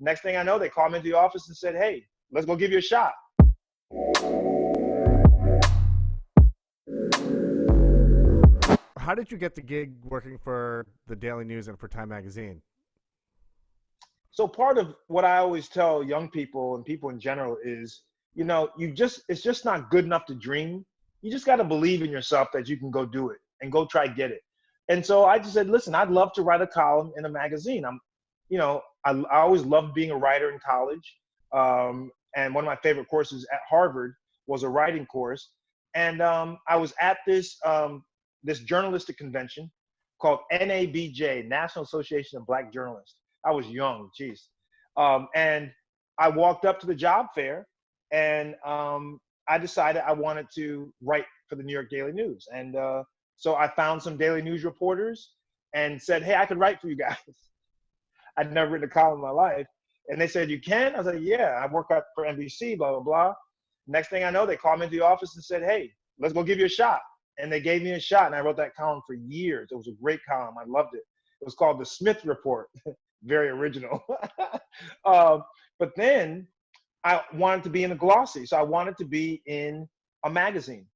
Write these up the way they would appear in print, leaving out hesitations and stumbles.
Next thing I know, they called me into the office and said, hey, let's go give you a shot. How did you get the gig working for the Daily News and for Time Magazine? So part of what I always tell young people and people in general is, it's just not good enough to dream. You just got to believe in yourself that you can go do it and go try get it. And so I just said, listen, I'd love to write a column in a magazine. I always loved being a writer in college. And one of my favorite courses at Harvard was a writing course. And I was at this journalistic convention called NABJ, National Association of Black Journalists. I was young, geez. And I walked up to the job fair and I decided I wanted to write for the New York Daily News. And so I found some Daily News reporters and said, hey, I could write for you guys. I'd never written a column in my life. And they said, you can? I was like, yeah, I work for NBC, blah, blah, blah. Next thing I know, they called me into the office and said, hey, let's go give you a shot. And they gave me a shot, and I wrote that column for years. It was a great column. I loved it. It was called The Smith Report. Very original. But then I wanted to be in a glossy. So I wanted to be in a magazine.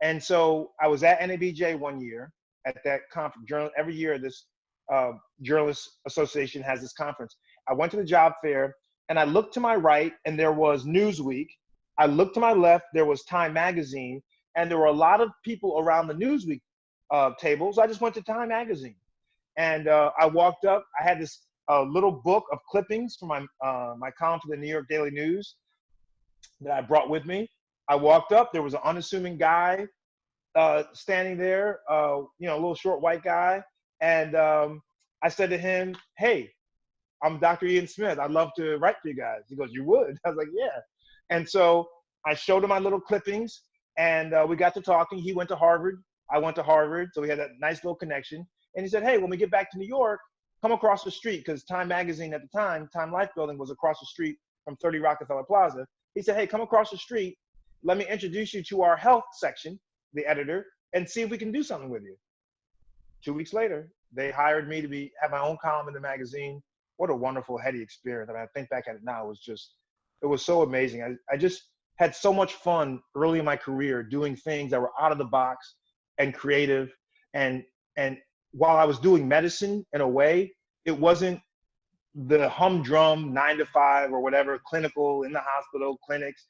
And so I was at NABJ one year at that conference. Every year, this Journalist Association has this conference. I went to the job fair, and I looked to my right, and there was Newsweek. I looked to my left, there was Time Magazine, and there were a lot of people around the Newsweek table. So I just went to Time Magazine. And I walked up. I had this little book of clippings from my column for the New York Daily News that I brought with me. I walked up. There was an unassuming guy standing there, a little short white guy. And I said to him, hey, I'm Dr. Ian Smith. I'd love to write for you guys. He goes, you would? I was like, yeah. And so I showed him my little clippings, and we got to talking. He went to Harvard. I went to Harvard. So we had that nice little connection. And he said, hey, when we get back to New York, come across the street, because Time Magazine at the time, Time Life Building, was across the street from 30 Rockefeller Plaza. He said, hey, come across the street. Let me introduce you to our health section, the editor, and see if we can do something with you. 2 weeks later, they hired me to have my own column in the magazine. What a wonderful, heady experience. I mean, I think back at it now, it was so amazing. I just had so much fun early in my career doing things that were out of the box and creative. And while I was doing medicine in a way, it wasn't the humdrum 9 to 5 or whatever, clinical in the hospital, clinics.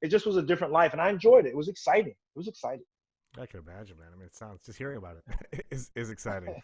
It just was a different life, and I enjoyed it. It was exciting. It was exciting. I can imagine, man. I mean, it sounds, just hearing about it is exciting.